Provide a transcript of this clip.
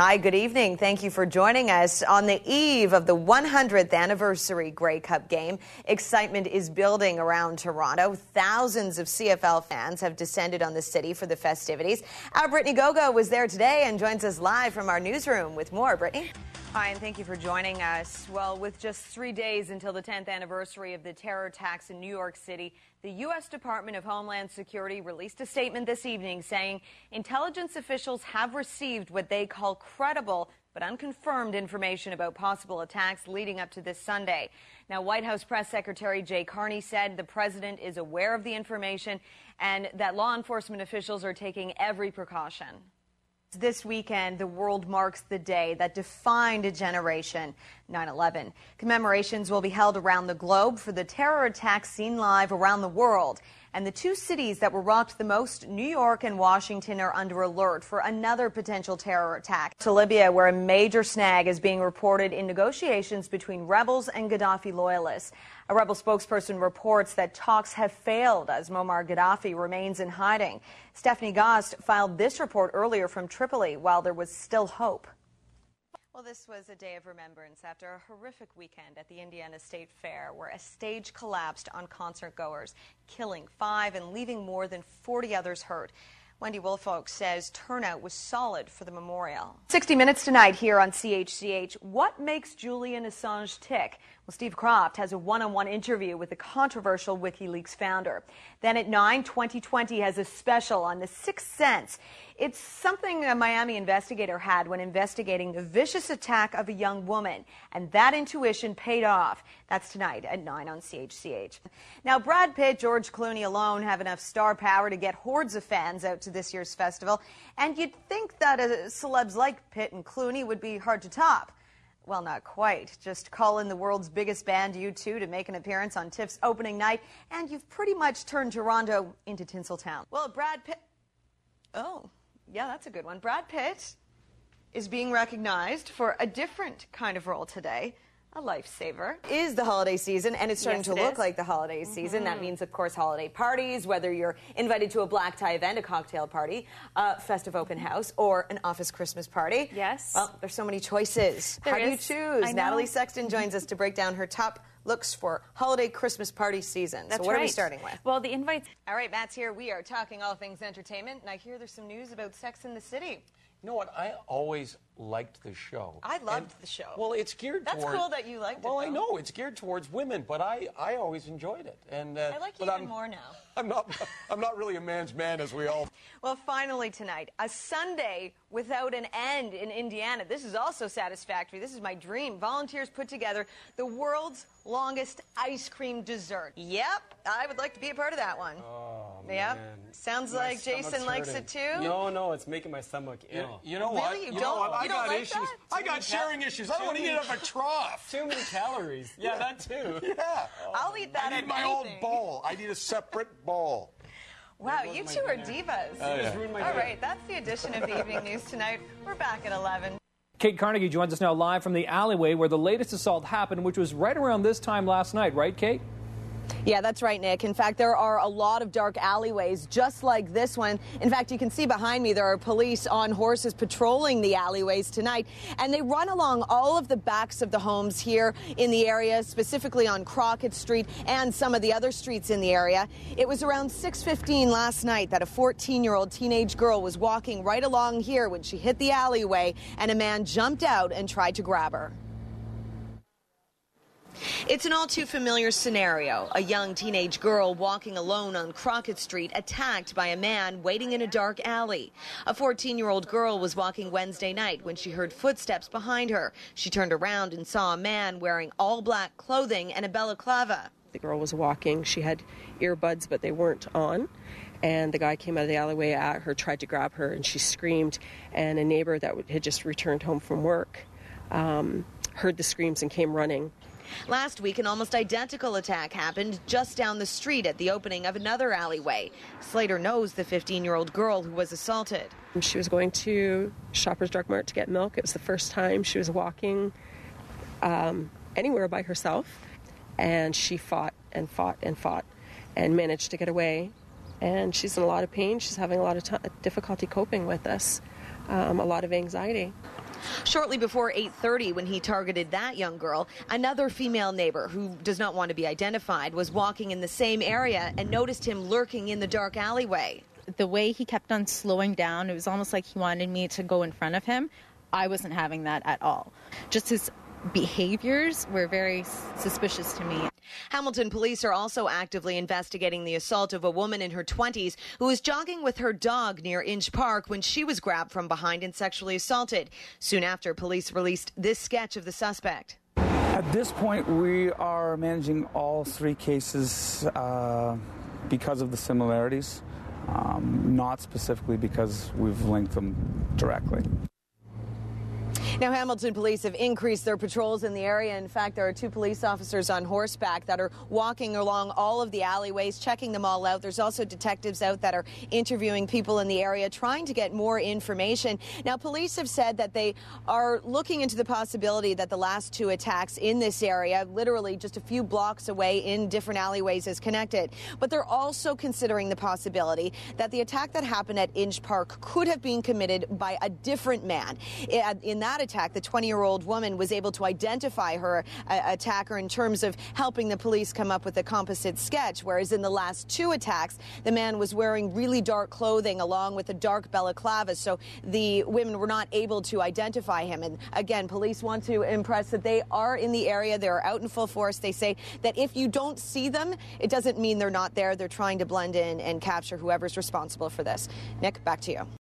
Hi, good evening. Thank you for joining us. On the eve of the 100th anniversary Grey Cup game, excitement is building around Toronto. Thousands of CFL fans have descended on the city for the festivities. Our Brittany Gogo was there today and joins us live from our newsroom with more. Brittany? Hi, and thank you for joining us. Well, with just 3 days until the 10th anniversary of the terror attacks in New York City, the U.S. Department of Homeland Security released a statement this evening saying intelligence officials have received what they call credible but unconfirmed information about possible attacks leading up to this Sunday. Now, White House Press Secretary Carnegie said the president is aware of the information and that law enforcement officials are taking every precaution. This weekend, the world marks the day that defined a generation, 9/11. Commemorations will be held around the globe for the terror attacks seen live around the world. And the two cities that were rocked the most, New York and Washington, are under alert for another potential terror attack. To Libya, where a major snag is being reported in negotiations between rebels and Gaddafi loyalists. A rebel spokesperson reports that talks have failed as Muammar Gaddafi remains in hiding. Stephanie Gost filed this report earlier from Tripoli while there was still hope. Well, this was a day of remembrance after a horrific weekend at the Indiana State Fair where a stage collapsed on concertgoers, killing 5 and leaving more than 40 others hurt. Wendy Woolfolk says turnout was solid for the memorial. 60 Minutes tonight here on CHCH. What makes Julian Assange tick? Well, Steve Croft has a one-on-one interview with the controversial WikiLeaks founder. Then at 9, 2020 has a special on the Sixth Sense. It's something a Miami investigator had when investigating the vicious attack of a young woman, and that intuition paid off. That's tonight at 9 on CHCH. Now, Brad Pitt, George Clooney alone have enough star power to get hordes of fans out to this year's festival, and you'd think that celebs like Pitt and Clooney would be hard to top. Well, not quite. Just call in the world's biggest band, U2, to make an appearance on TIFF's opening night, and you've pretty much turned Toronto into Tinseltown. Well, Brad Pitt... Oh, yeah, that's a good one. Brad Pitt is being recognized for a different kind of role today. A lifesaver. Is the holiday season, and it's starting to look like the holiday season. That means, of course, holiday parties, whether you're invited to a black tie event, a cocktail party, a festive open house, or an office Christmas party. Yes. Well, there's so many choices. How do you choose? Natalie Sexton joins us to break down her top looks for holiday Christmas party season. That's so what right. are we starting with? Well, the invites... All right, Matt's here. We are talking all things entertainment, and I hear there's some news about Sex in the City. You know what? I always liked the show. I loved the show. Well, it's geared towards... That's cool that you liked it, Well, though. I know. It's geared towards women, but I always enjoyed it. And I like you even more now. I'm not really a man's man, as we all... Well, finally tonight, a Sunday without an end in Indiana. This is also satisfactory. This is my dream. Volunteers put together the world's longest ice cream dessert. Yep, I would like to be a part of that one. Oh, yep. man. Sounds like Jason likes it too. No, it's making my stomach ill. You know what? Really? You know don't- what? I you don't got like issues. that? I got sharing issues. I don't want to eat out of a trough. Too many calories. Yeah, that too. Yeah. I'll eat that. I need my own bowl. I need a separate bowl. Wow, you two are divas. Just ruined my All day. right, that's the edition of the Evening News tonight. We're back at 11. Kate Carnegie joins us now live from the alleyway where the latest assault happened, which was right around this time last night, right, Kate? Yeah, that's right, Nick. In fact, there are a lot of dark alleyways just like this one. In fact, you can see behind me there are police on horses patrolling the alleyways tonight, and they run along all of the backs of the homes here in the area, specifically on Crockett Street and some of the other streets in the area. It was around 6:15 last night that a 14-year-old teenage girl was walking right along here when she hit the alleyway, and a man jumped out and tried to grab her. It's an all-too-familiar scenario. A young teenage girl walking alone on Crockett Street attacked by a man waiting in a dark alley. A 14-year-old girl was walking Wednesday night when she heard footsteps behind her. She turned around and saw a man wearing all-black clothing and a balaclava. The girl was walking. She had earbuds, but they weren't on. And the guy came out of the alleyway at her, tried to grab her, and she screamed. And a neighbor that had just returned home from work heard the screams and came running. Last week, an almost identical attack happened just down the street at the opening of another alleyway. Slater knows the 15-year-old girl who was assaulted. She was going to Shoppers Drug Mart to get milk. It was the first time she was walking anywhere by herself. And she fought and fought and fought and managed to get away. And she's in a lot of pain. She's having a lot of difficulty coping with this, a lot of anxiety. Shortly before 8:30, when he targeted that young girl, another female neighbor who does not want to be identified was walking in the same area and noticed him lurking in the dark alleyway. The way he kept on slowing down, it was almost like he wanted me to go in front of him. I wasn't having that at all. Just his behaviors were very suspicious to me. Hamilton police are also actively investigating the assault of a woman in her 20s who was jogging with her dog near Inge Park when she was grabbed from behind and sexually assaulted. Soon after, police released this sketch of the suspect. At this point, we are managing all three cases because of the similarities, not specifically because we've linked them directly. Now, Hamilton police have increased their patrols in the area. In fact, there are 2 police officers on horseback that are walking along all of the alleyways, checking them all out. There's also detectives out that are interviewing people in the area, trying to get more information. Now, police have said that they are looking into the possibility that the last 2 attacks in this area, literally just a few blocks away in different alleyways, is connected. But they're also considering the possibility that the attack that happened at Inge Park could have been committed by a different man. In that attack, the 20-year-old woman was able to identify her attacker in terms of helping the police come up with a composite sketch, whereas in the last 2 attacks, the man was wearing really dark clothing along with a dark balaclava, so the women were not able to identify him. And again, police want to impress that they are in the area. They're out in full force. They say that if you don't see them, it doesn't mean they're not there. They're trying to blend in and capture whoever's responsible for this. Nick, back to you.